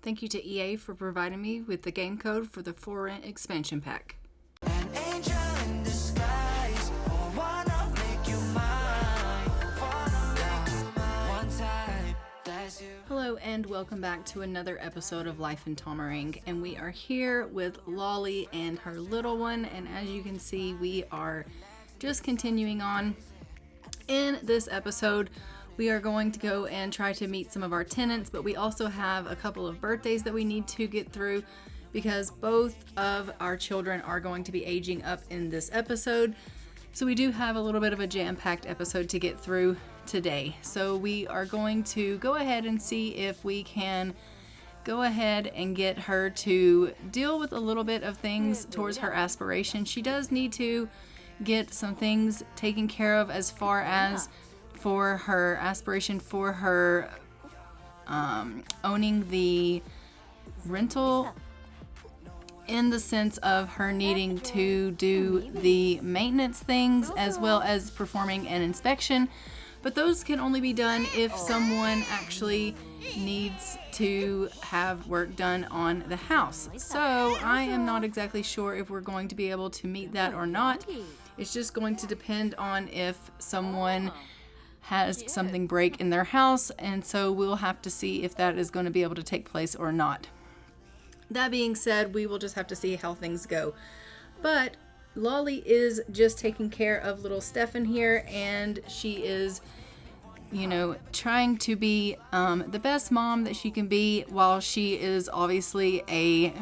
Thank you to EA for providing me with the game code for the For Rent expansion pack. An angel in disguise. Oh, wanna make you mine. Wanna make you mine. One time, that's you. Hello and welcome back to another episode of Life in Tomarang, and we are here with Lollie and her little one, and as you can see, we are just continuing on. In this episode, we are going to go and try to meet some of our tenants, but we also have a couple of birthdays that we need to get through because both of our children are going to be aging up in this episode. So we do have a little bit of a jam-packed episode to get through today. So we are going to go ahead and see if we can go ahead and get her to deal with a little bit of things towards her aspiration. She does need to get some things taken care of as far as for her aspiration for her owning the rental, in the sense of her needing to do the maintenance things as well as performing an inspection. But those can only be done if someone actually needs to have work done on the house. So I am not exactly sure if we're going to be able to meet that or not. It's just going to depend on if someone has something break in their house, and so we'll have to see if that is going to be able to take place or not. That being said, we will just have to see how things go. But Lollie is just taking care of little Stefan here, and she is, trying to be the best mom that she can be, while she is obviously a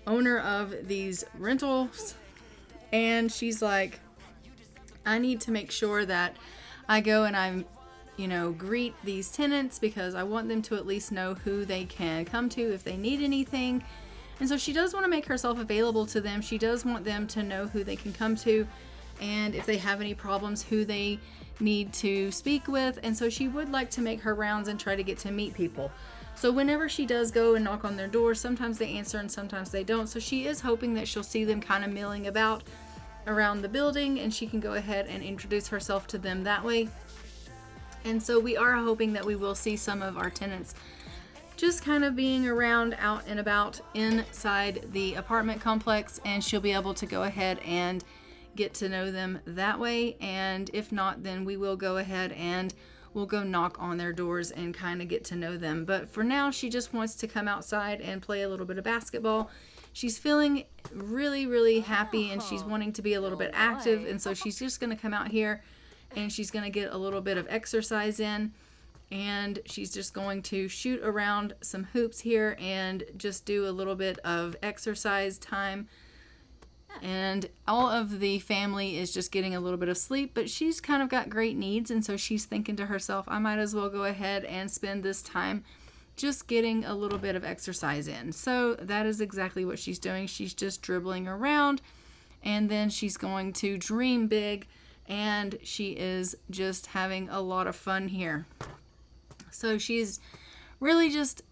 owner of these rentals. And she's like, I need to make sure that I go and I, greet these tenants because I want them to at least know who they can come to if they need anything. And so she does want to make herself available to them. She does want them to know who they can come to and if they have any problems, who they need to speak with. And so she would like to make her rounds and try to get to meet people. So whenever she does go and knock on their door, sometimes they answer and sometimes they don't. So she is hoping that she'll see them kind of milling about around the building and she can go ahead and introduce herself to them that way. And so we are hoping that we will see some of our tenants just kind of being around out and about inside the apartment complex, and she'll be able to go ahead and get to know them that way. And if not, then we will go ahead and we'll go knock on their doors and kind of get to know them. But for now, she just wants to come outside and play a little bit of basketball. She's feeling really, really happy and she's wanting to be a little bit active. And so she's just going to come out here and she's going to get a little bit of exercise in. And she's just going to shoot around some hoops here and just do a little bit of exercise time. And all of the family is just getting a little bit of sleep, but she's kind of got great needs. And so she's thinking to herself, I might as well go ahead and spend this time just getting a little bit of exercise in. So that is exactly what she's doing. She's just dribbling around, and then she's going to dream big, and she is just having a lot of fun here. So she's really just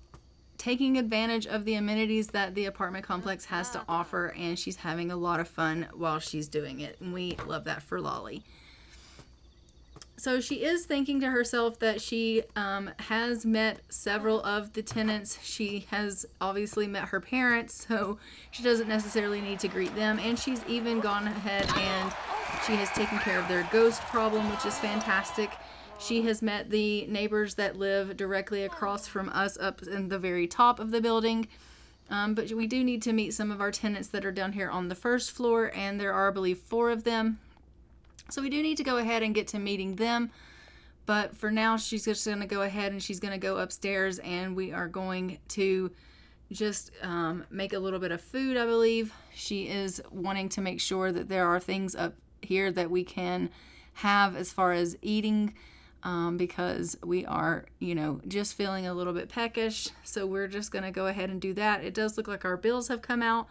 taking advantage of the amenities that the apartment complex has to offer, and she's having a lot of fun while she's doing it, and we love that for Lollie. So she is thinking to herself that she has met several of the tenants. She has obviously met her parents, so she doesn't necessarily need to greet them. And she's even gone ahead and she has taken care of their ghost problem, which is fantastic. She has met the neighbors that live directly across from us up in the very top of the building. But we do need to meet some of our tenants that are down here on the first floor, and there are, I believe, 4 of them. So we do need to go ahead and get to meeting them. But for now, she's just going to go ahead and she's going to go upstairs, and we are going to just make a little bit of food, I believe. She is wanting to make sure that there are things up here that we can have as far as eating, because we are, just feeling a little bit peckish. So we're just going to go ahead and do that. It does look like our bills have come out.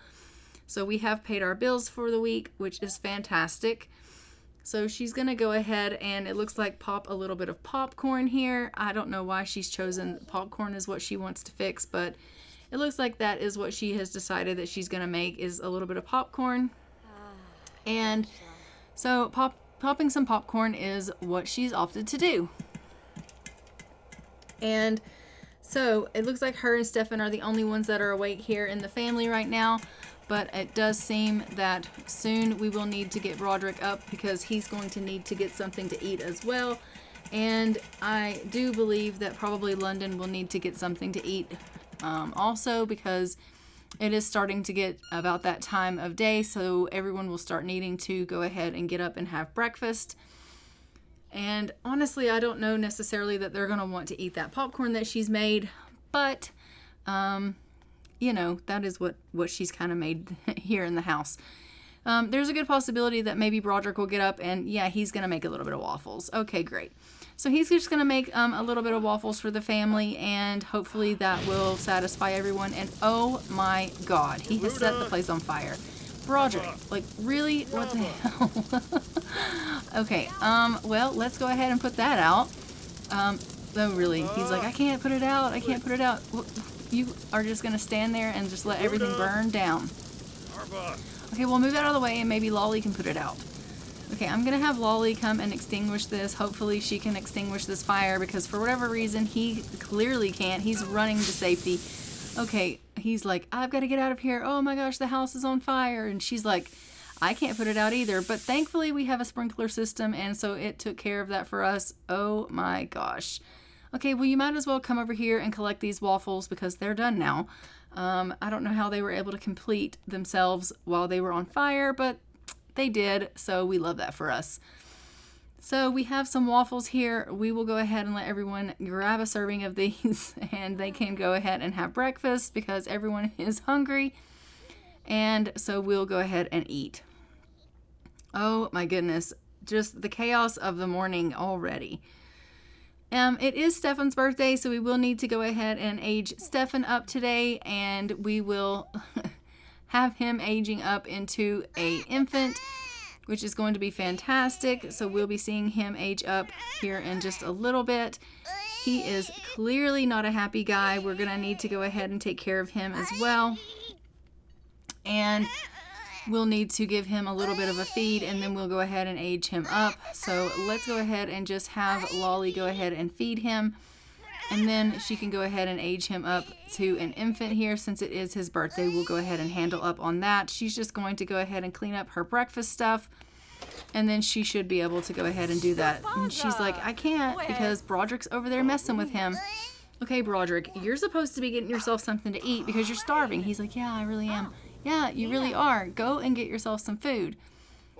So we have paid our bills for the week, which is fantastic. So she's going to go ahead and it looks like pop a little bit of popcorn here. I don't know why she's chosen popcorn is what she wants to fix, but it looks like that is what she has decided that she's going to make, is a little bit of popcorn. And so popping some popcorn is what she's opted to do. And So it looks like her and Stefan are the only ones that are awake here in the family right now. But it does seem that soon we will need to get Broderick up because he's going to need to get something to eat as well. And I do believe that probably London will need to get something to eat also, because it is starting to get about that time of day. So everyone will start needing to go ahead and get up and have breakfast. And honestly, I don't know necessarily that they're going to want to eat that popcorn that she's made. But, you know, that is what she's kind of made here in the house. There's a good possibility that maybe Broderick will get up and, yeah, he's going to make a little bit of waffles. Okay, great. So he's just going to make a little bit of waffles for the family, and hopefully that will satisfy everyone. And oh my God, he has set the place on fire. Broderick, like, really? What the hell? Okay, well, let's go ahead and put that out. No, really, he's like, I can't put it out. I can't put it out. You are just going to stand there and just let everything burn down. Okay, we'll move that out of the way and maybe Lollie can put it out. Okay, I'm going to have Lollie come and extinguish this. Hopefully she can extinguish this fire because for whatever reason he clearly can't. He's running to safety. Okay, he's like, I've got to get out of here. Oh my gosh, the house is on fire. And she's like, I can't put it out either. But thankfully we have a sprinkler system, and so it took care of that for us. Oh my gosh. Okay, well, you might as well come over here and collect these waffles because they're done now. I don't know how they were able to complete themselves while they were on fire, but they did, so we love that for us. So we have some waffles here. We will go ahead and let everyone grab a serving of these and they can go ahead and have breakfast because everyone is hungry. And so we'll go ahead and eat. Oh my goodness, just the chaos of the morning already. It is Stefan's birthday, so we will need to go ahead and age Stefan up today, and we will have him aging up into an infant, which is going to be fantastic. So we'll be seeing him age up here in just a little bit. He is clearly not a happy guy. We're going to need to go ahead and take care of him as well. And we'll need to give him a little bit of a feed, and then we'll go ahead and age him up. So let's go ahead and just have Lollie go ahead and feed him. And then she can go ahead and age him up to an infant here. Since it is his birthday, we'll go ahead and handle up on that. She's just going to go ahead and clean up her breakfast stuff. And then she should be able to go ahead and do that. And she's like, I can't because Broderick's over there messing with him. Okay, Broderick, you're supposed to be getting yourself something to eat because you're starving. He's like, yeah, I really am. Yeah, you really are. Go and get yourself some food.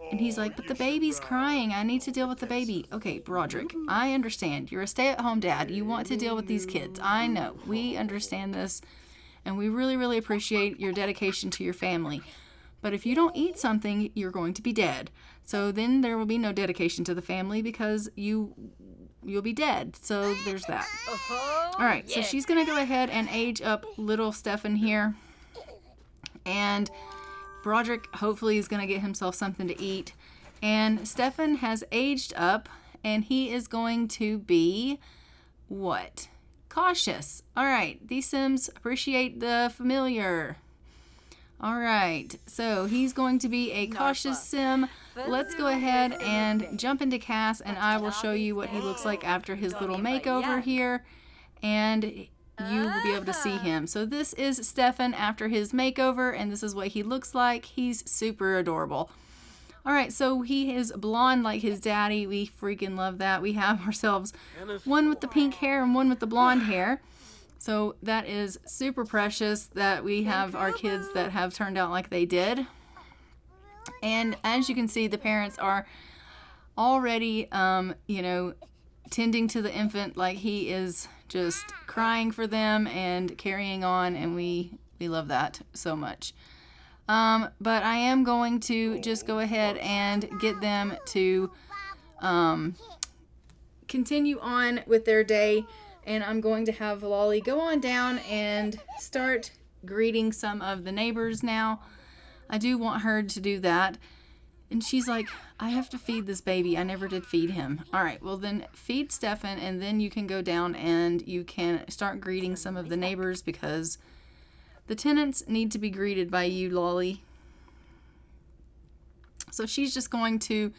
And he's like, but the baby's crying. I need to deal with the baby. Okay, Broderick, I understand. You're a stay-at-home dad. You want to deal with these kids. I know. We understand this. And we really, really appreciate your dedication to your family. But if you don't eat something, you're going to be dead. So then there will be no dedication to the family because you'll be dead. So there's that. All right, so she's going to go ahead and age up little Stefan here. And Broderick hopefully is going to get himself something to eat. And Stefan has aged up, and he is going to be, what? Cautious. All right, these Sims appreciate the familiar. All right, so he's going to be a cautious Sim. Let's go ahead and jump into Cass, and I will show you what he looks like after his little makeover here. And you will be able to see him. So this is Stefan after his makeover, and this is what he looks like. He's super adorable. All right, so he is blonde like his daddy. We freaking love that. We have ourselves one with the pink hair and one with the blonde hair. So that is super precious that we have our kids that have turned out like they did. And as you can see, the parents are already, tending to the infant like he is just crying for them and carrying on, and we love that so much. But I am going to just go ahead and get them to continue on with their day, and I'm going to have Lollie go on down and start greeting some of the neighbors now. I do want her to do that. And she's like, I have to feed this baby. I never did feed him. All right, well then feed Stefan, and then you can go down and you can start greeting some of the neighbors because the tenants need to be greeted by you, Lollie. So she's just going to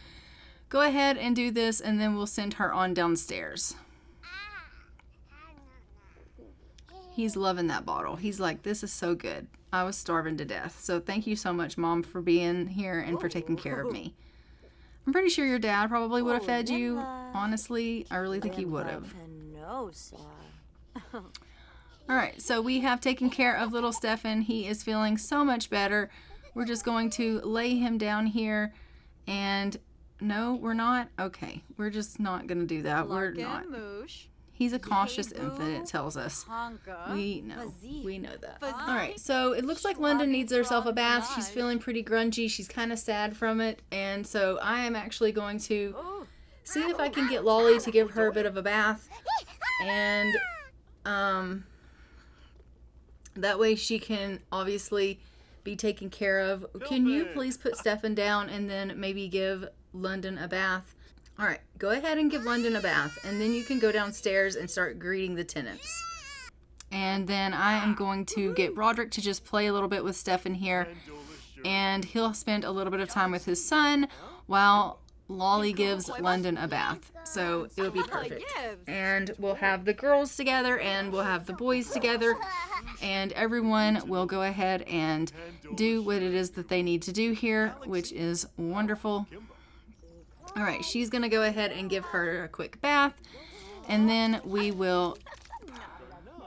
go ahead and do this, and then we'll send her on downstairs. He's loving that bottle. He's like, this is so good. I was starving to death. So thank you so much, Mom, for being here and for taking care of me. I'm pretty sure your dad probably would have fed you. Honestly, I really think he would have. All right, so we have taken care of little Stefan. He is feeling so much better. We're just going to lay him down here. And no, we're not. Okay, we're just not going to do that. We're not. He's a cautious infant, it tells us. We know that. All right, so it looks like London needs herself a bath. She's feeling pretty grungy. She's kind of sad from it. And so I am actually going to see if I can get Lollie to give her a bit of a bath. And that way she can obviously be taken care of. Can you please put Stefan down and then maybe give London a bath? All right, go ahead and give London a bath, and then you can go downstairs and start greeting the tenants. And then I am going to get Roderick to just play a little bit with Stefan here, and he'll spend a little bit of time with his son while Lollie gives London a bath. So it'll be perfect. And we'll have the girls together, and we'll have the boys together, and everyone will go ahead and do what it is that they need to do here, which is wonderful. All right, she's going to go ahead and give her a quick bath, and then we will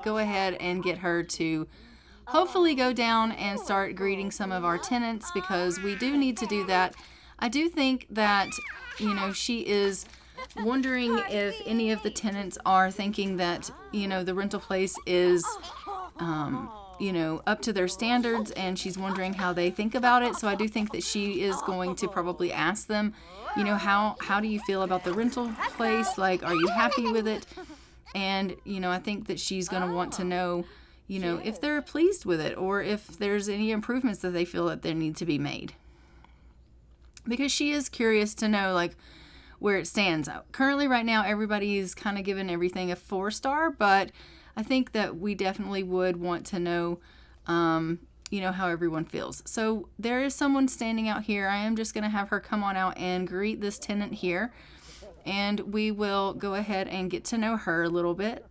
go ahead and get her to hopefully go down and start greeting some of our tenants, because we do need to do that. I do think that, you know, she is wondering if any of the tenants are thinking that, you know, the rental place is, you know, up to their standards, and she's wondering how they think about it. So I do think that she is going to probably ask them, you know, how do you feel about the rental place? Like, are you happy with it? And, you know, I think that she's going to want to know, you know, if they're pleased with it, or if there's any improvements that they feel that there need to be made. Because she is curious to know, like, where it stands out. Currently, right now, everybody's kind of given everything a 4-star, but I think that we definitely would want to know, you know, how everyone feels. So there is someone standing out here. I am just going to have her come on out and greet this tenant here, and we will go ahead and get to know her a little bit.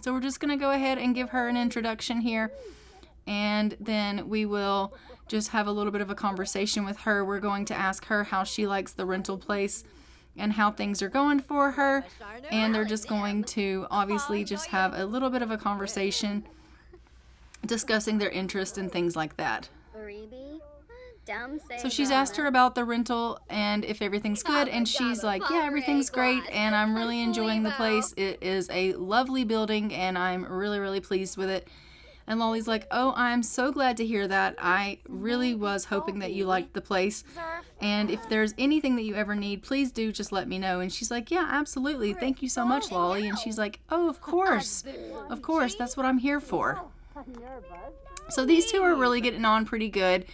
So we're just going to go ahead and give her an introduction here, and then we will just have a little bit of a conversation with her. We're going to ask her how she likes the rental place and how things are going for her, and they're just going to obviously just have a little bit of a conversation discussing their interest and things like that. So she's asked her about the rental and if everything's good, and she's like, yeah, everything's great, and I'm really enjoying the place. It is a lovely building, and I'm really, really pleased with it. And Lollie's like, oh, I'm so glad to hear that. I really was hoping that you liked the place. And if there's anything that you ever need, please do just let me know. And she's like, yeah, absolutely. Thank you so much, Lollie. And she's like, oh, of course. Of course. That's what I'm here for. So these two are really getting on pretty good,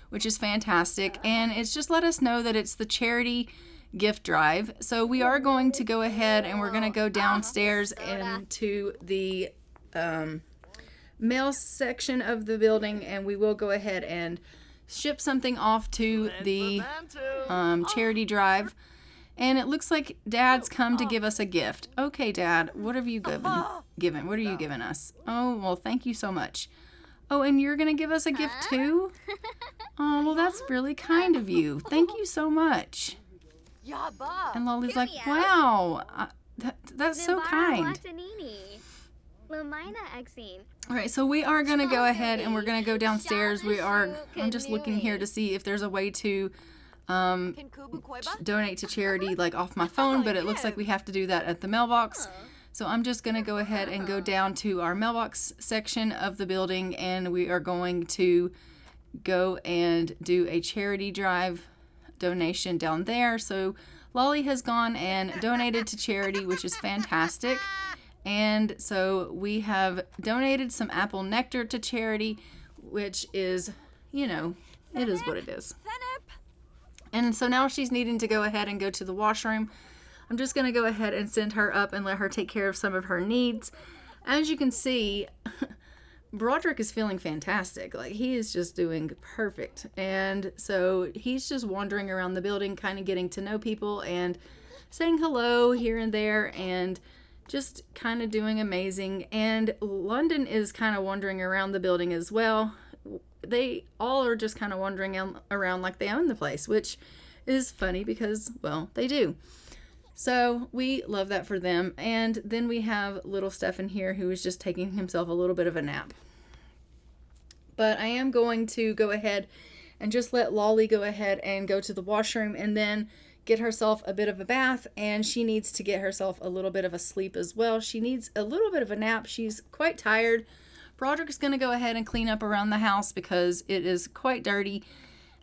which is fantastic. And it's just let us know that it's the charity gift drive. So we are going to go ahead and we're going to go downstairs into the mail section of the building, and we will go ahead and ship something off to the charity drive. And it looks like Dad's come to give us a gift. Okay, Dad, what have you given? What are you giving us? Oh, well, thank you so much. Oh, and you're going to give us a gift too? Oh, well, that's really kind of you. Thank you so much. And Lollie's like, wow, that's so kind. All right, so we are going to go ahead and we're going to go downstairs. I'm just looking here to see if there's a way to donate to charity, like off my phone, but it looks like we have to do that at the mailbox. So I'm just going to go ahead and go down to our mailbox section of the building, and we are going to go and do a charity drive donation down there. So Lollie has gone and donated to charity, which is fantastic. And so we have donated some apple nectar to charity, which is, you know, it is what it is. And so now she's needing to go ahead and go to the washroom. I'm just going to go ahead and send her up and let her take care of some of her needs. As you can see, Broderick is feeling fantastic. Like, he is just doing perfect. And so he's just wandering around the building, kind of getting to know people and saying hello here and there, and just kind of doing amazing. And London is kind of wandering around the building as well. They all are just kind of wandering around like they own the place, which is funny because, well, they do. So we love that for them. And then we have little Stefan here, who is just taking himself a little bit of a nap. But I am going to go ahead and just let Lollie go ahead and go to the washroom and then get herself a bit of a bath, and she needs to get herself a little bit of a sleep as well. She needs a little bit of a nap. She's quite tired. Broderick's going to go ahead and clean up around the house because it is quite dirty.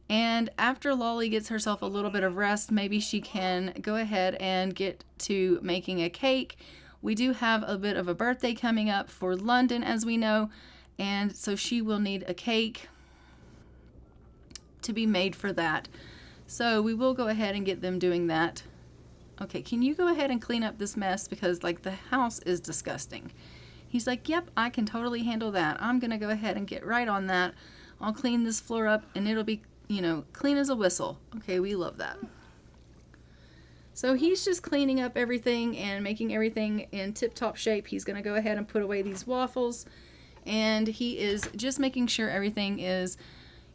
And after Lollie gets herself a little bit of rest, maybe she can go ahead and get to making a cake. We do have a bit of a birthday coming up for London, as we know, and so she will need a cake to be made for that. So we will go ahead and get them doing that. Okay, can you go ahead and clean up this mess, because like the house is disgusting. He's like, yep, I can totally handle that. I'm gonna go ahead and get right on that. I'll clean this floor up and it'll be, you know, clean as a whistle. Okay, we love that. So he's just cleaning up everything and making everything in tip-top shape. He's gonna go ahead and put away these waffles, and he is just making sure everything is,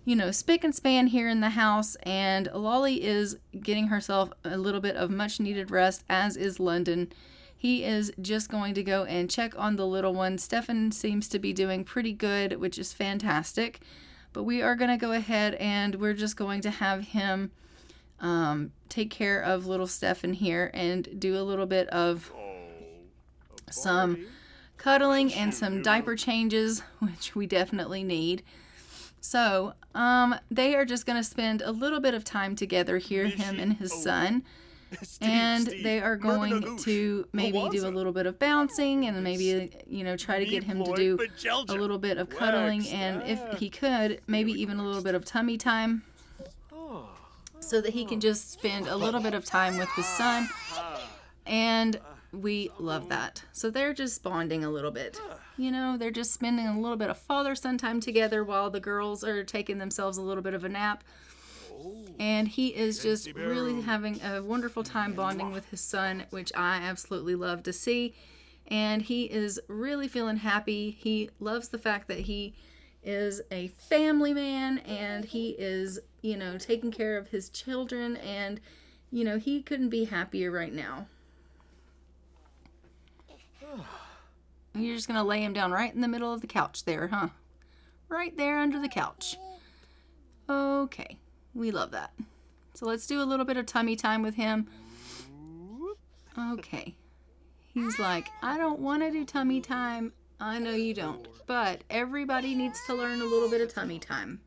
you know, spick and span here in the house. And Lollie is getting herself a little bit of much needed rest, as is London. He is just going to go and check on the little one. Stefan seems to be doing pretty good, which is fantastic. But we are going to go ahead and we're just going to have him take care of little Stefan here and do a little bit of some cuddling and some diaper changes, which we definitely need. So, they are just going to spend a little bit of time together here, him and his son. And they are going to maybe do a little bit of bouncing and maybe, you know, try to get him to do a little bit of cuddling. And if he could, maybe even a little bit of tummy time, so that he can just spend a little bit of time with his son. And we love that. So they're just bonding a little bit. You know, they're just spending a little bit of father-son time together while the girls are taking themselves a little bit of a nap. And he is just really having a wonderful time bonding with his son, which I absolutely love to see. And he is really feeling happy. He loves the fact that he is a family man and he is, you know, taking care of his children. And, you know, he couldn't be happier right now. You're just going to lay him down right in the middle of the couch there, huh? Right there under the couch. Okay. We love that. So let's do a little bit of tummy time with him. Okay. He's like, I don't want to do tummy time. I know you don't. But everybody needs to learn a little bit of tummy time.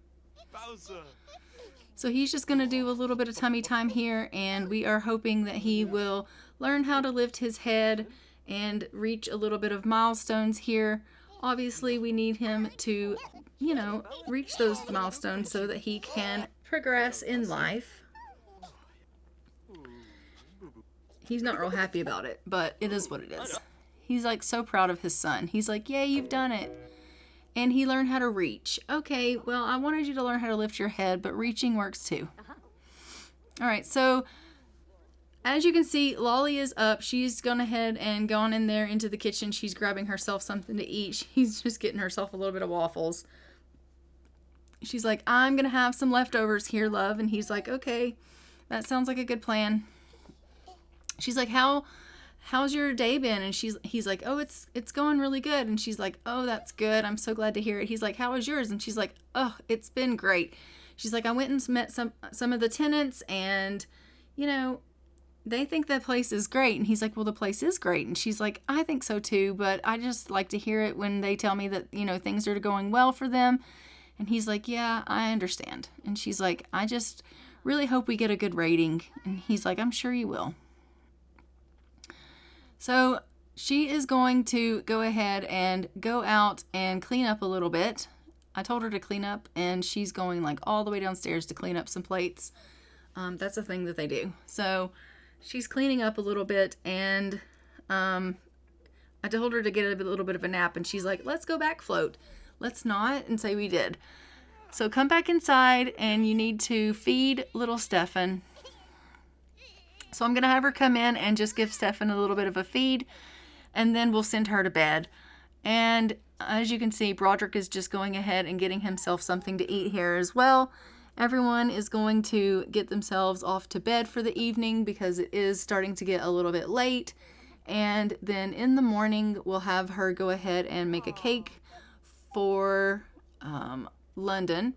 So he's just going to do a little bit of tummy time here. And we are hoping that he will learn how to lift his head and reach a little bit of milestones here. Obviously, we need him to, you know, reach those milestones so that he can progress in life. He's not real happy about it, but it is what it is. He's like so proud of his son. He's like, yay, you've done it. And he learned how to reach. Okay, well, I wanted you to learn how to lift your head, but reaching works too. All right, so as you can see, Lollie is up. She's gone ahead and gone in there into the kitchen. She's grabbing herself something to eat. She's just getting herself a little bit of waffles. She's like, I'm going to have some leftovers here, love. And he's like, okay, that sounds like a good plan. She's like, how's your day been? And he's like, oh, it's going really good. And she's like, oh, that's good. I'm so glad to hear it. He's like, how was yours? And she's like, oh, it's been great. She's like, I went and met some of the tenants and, you know, they think that place is great. And he's like, well, the place is great. And she's like, I think so too, but I just like to hear it when they tell me that, you know, things are going well for them. And he's like, yeah, I understand. And she's like, I just really hope we get a good rating. And he's like, I'm sure you will. So she is going to go ahead and go out and clean up a little bit. I told her to clean up and she's going like all the way downstairs to clean up some plates. That's a thing that they do. So she's cleaning up a little bit and I told her to get a little bit of a nap and she's like, let's go back float. Let's not and say we did. So come back inside and you need to feed little Stefan. So I'm going to have her come in and just give Stefan a little bit of a feed. and then we'll send her to bed. And as you can see, Broderick is just going ahead and getting himself something to eat here as well. Everyone is going to get themselves off to bed for the evening because it is starting to get a little bit late. And then in the morning, we'll have her go ahead and make a cake for London.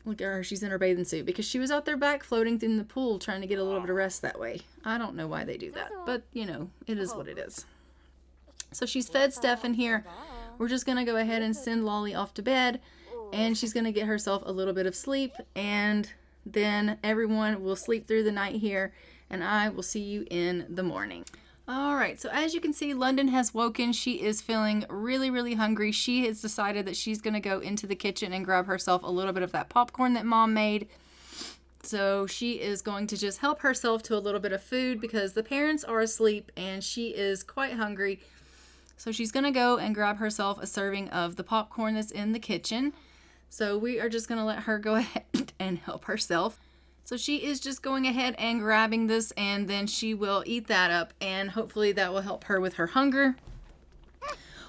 Look at her, she's in her bathing suit because she was out there back floating in the pool trying to get a little bit of rest that way. I don't know why they do that, but you know, it is what it is. So she's fed Stefan here. We're just going to go ahead and send Lollie off to bed, and she's going to get herself a little bit of sleep, and then everyone will sleep through the night here, and I will see you in the morning. All right, so as you can see, London has woken. She is feeling really, really hungry. She has decided that she's going to go into the kitchen and grab herself a little bit of that popcorn that Mom made. So she is going to just help herself to a little bit of food because the parents are asleep and she is quite hungry. So she's going to go and grab herself a serving of the popcorn that's in the kitchen. So we are just going to let her go ahead and help herself. So she is just going ahead and grabbing this, and then she will eat that up, and hopefully that will help her with her hunger.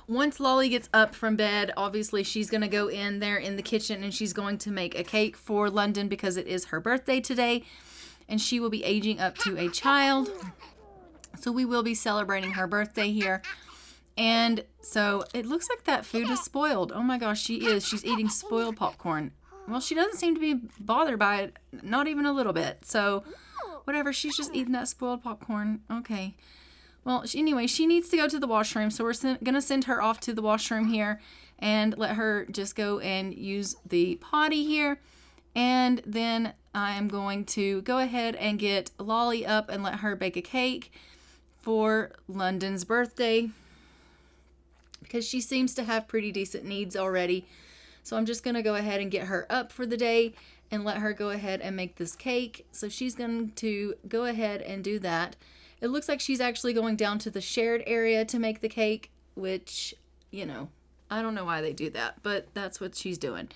Once Lollie gets up from bed, obviously she's going to go in there in the kitchen and she's going to make a cake for London because it is her birthday today, and she will be aging up to a child. So we will be celebrating her birthday here. And so it looks like that food is spoiled. Oh my gosh, she is. She's eating spoiled popcorn. Well, she doesn't seem to be bothered by it, not even a little bit. So, whatever, she's just eating that spoiled popcorn. Okay. Well, anyway, she needs to go to the washroom, so we're going to send her off to the washroom here and let her just go and use the potty here. And then I am going to go ahead and get Lollie up and let her bake a cake for London's birthday because she seems to have pretty decent needs already. So I'm just going to go ahead and get her up for the day and let her go ahead and make this cake. So she's going to go ahead and do that. It looks like she's actually going down to the shared area to make the cake, which, you know, I don't know why they do that, but that's what she's doing.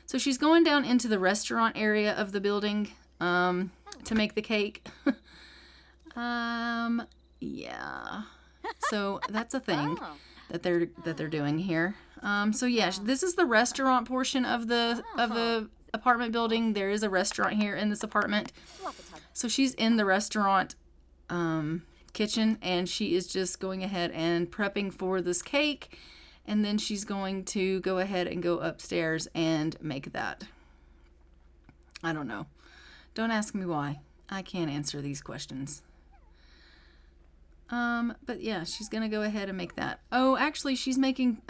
So she's going down into the restaurant area of the building to make the cake. Yeah. So that's a thing that they're doing here. So yeah, this is the restaurant portion of the apartment building. There is a restaurant here in this apartment. So she's in the restaurant kitchen, and she is just going ahead and prepping for this cake, and then she's going to go ahead and go upstairs and make that. I don't know. Don't ask me why. I can't answer these questions. But yeah, she's gonna go ahead and make that. Oh, actually, she's making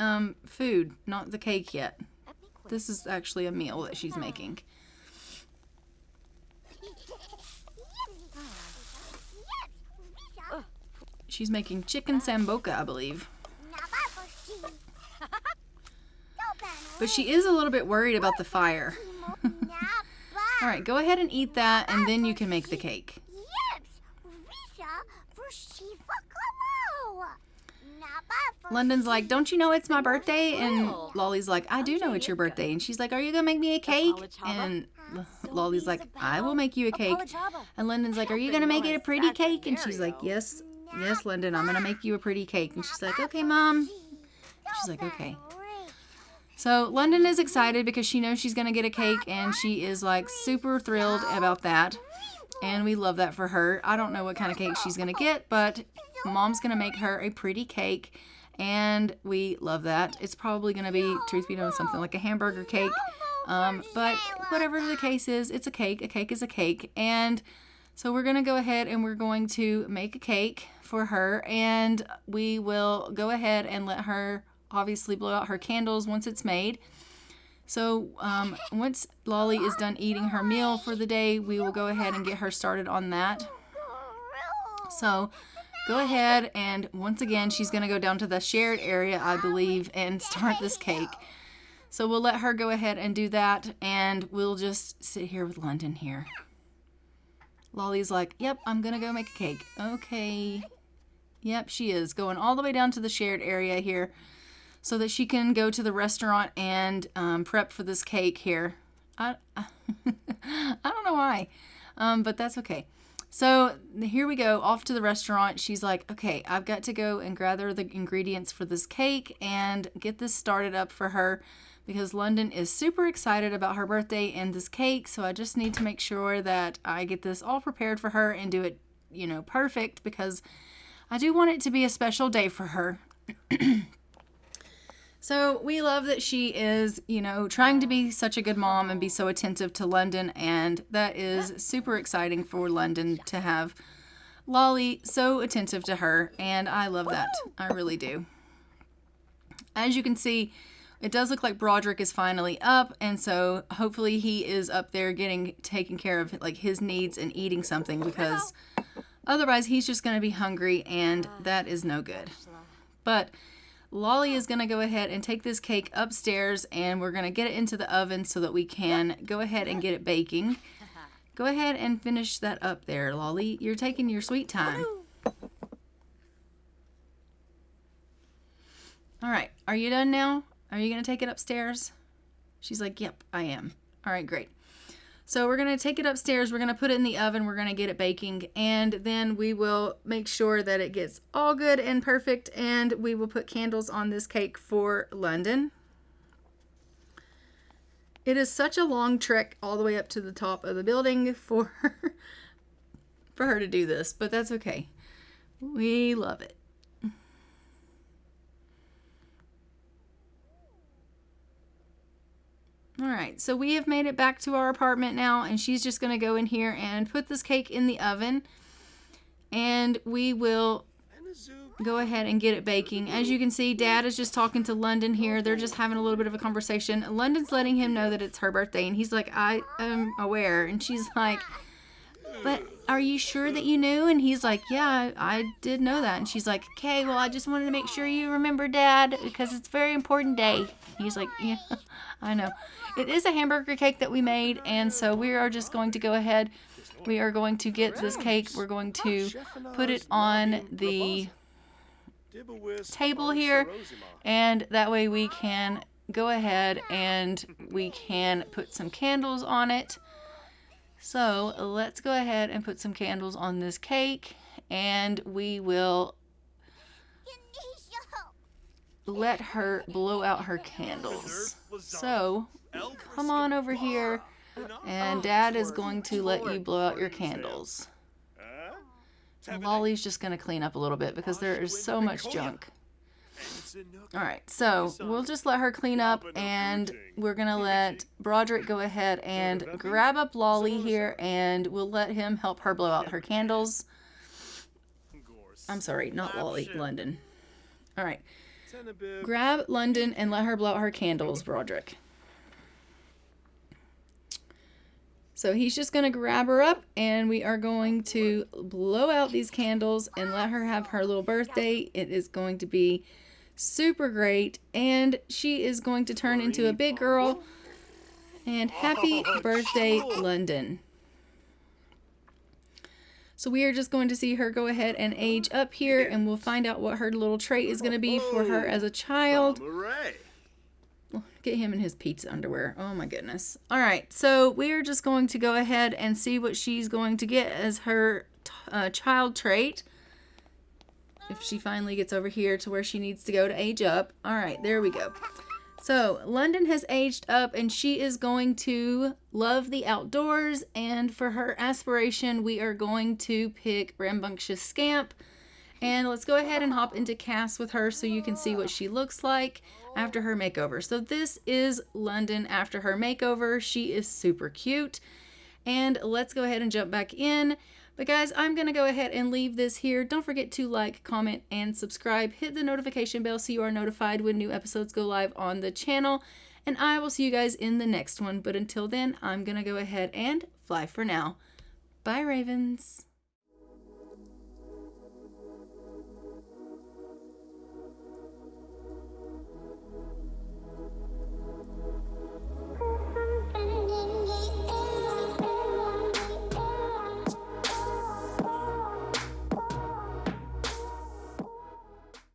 food, not the cake yet. This is actually a meal that she's making. She's making chicken samboca, I believe. But she is a little bit worried about the fire. All right, go ahead and eat that, and then you can make the cake. London's like, don't you know it's my birthday? And Lollie's like, I do know it's your birthday. And she's like, are you going to make me a cake? And Lollie's like, I will make you a cake. And London's like, are you going to make it a pretty cake? And she's like, yes, London, I'm going to make you a pretty cake. And she's like, okay, Mom. She's like, okay. So London is excited because she knows she's going to get a cake, and she is like super thrilled about that. And we love that for her. I don't know what kind of cake she's going to get, but Mom's going to make her a pretty cake, and we love that. It's probably going to be, truth be known, something like a hamburger cake. But whatever the case is, it's a cake. A cake is a cake. And so we're going to go ahead and we're going to make a cake for her, and we will go ahead and let her obviously blow out her candles once it's made. So once Lollie is done eating her meal for the day, we will go ahead and get her started on that. So go ahead, and once again, she's going to go down to the shared area, I believe, and start this cake. So we'll let her go ahead and do that, and we'll just sit here with London here. Lollie's like, yep, I'm going to go make a cake. Okay. Yep, she is going all the way down to the shared area here, so that she can go to the restaurant and prep for this cake here. I don't know why, but that's okay. So here we go, off to the restaurant. She's like, okay, I've got to go and gather the ingredients for this cake and get this started up for her because London is super excited about her birthday and this cake. So I just need to make sure that I get this all prepared for her and do it, perfect because I do want it to be a special day for her. So we love that she is, trying to be such a good mom and be so attentive to London. And that is super exciting for London to have Lollie so attentive to her. And I love that. I really do. As you can see, it does look like Broderick is finally up. And so hopefully he is up there taking care of like his needs and eating something because otherwise he's just going to be hungry and that is no good. But Lollie is going to go ahead and take this cake upstairs and we're going to get it into the oven so that we can go ahead and get it baking. Go ahead and finish that up there, Lollie. You're taking your sweet time. All right. Are you done now? Are you going to take it upstairs? She's like, yep, I am. All right, great. So we're going to take it upstairs. We're going to put it in the oven. We're going to get it baking. And then we will make sure that it gets all good and perfect. And we will put candles on this cake for London. It is such a long trek all the way up to the top of the building for her to do this. But that's okay. We love it. All right, so we have made it back to our apartment now, and she's just going to go in here and put this cake in the oven, and we will go ahead and get it baking. As you can see, Dad is just talking to London here. They're just having a little bit of a conversation. London's letting him know that it's her birthday, and he's like, I am aware, and she's like, but are you sure that you knew? And he's like, yeah, I did know that. And she's like, okay, well, I just wanted to make sure you remember, Dad, because it's a very important day. He's like, yeah, I know. It is a hamburger cake that we made, and so we are just going to go ahead. We are going to get this cake. We're going to put it on the table here, and that way we can go ahead and we can put some candles on it. So let's go ahead and put some candles on this cake, and we will let her blow out her candles. So come on over here, and Dad is going to let you blow out your candles. And Lollie's just going to clean up a little bit because there is so much junk. All right, so we'll just let her clean up, and we're going to let Broderick go ahead and grab up Lollie here, and we'll let him help her blow out her candles. I'm sorry, not Lollie, London. All right, grab London and let her blow out her candles, Broderick. So he's just going to grab her up, and we are going to blow out these candles and let her have her little birthday. It is going to be super great, and she is going to turn into a big girl. And happy birthday, London. So we are just going to see her go ahead and age up here, and we'll find out what her little trait is going to be for her as a child. Get him in his pizza underwear. Oh my goodness. All right, so we are just going to go ahead and see what she's going to get as her child trait. If she finally gets over here to where she needs to go to age up. All right, there we go. So London has aged up, and she is going to love the outdoors. And for her aspiration, we are going to pick Rambunctious Scamp. And let's go ahead and hop into cast with her so you can see what she looks like after her makeover. So this is London after her makeover. She is super cute. And let's go ahead and jump back in. But guys, I'm going to go ahead and leave this here. Don't forget to like, comment, and subscribe. Hit the notification bell so you are notified when new episodes go live on the channel. And I will see you guys in the next one. But until then, I'm going to go ahead and fly for now. Bye, Ravens.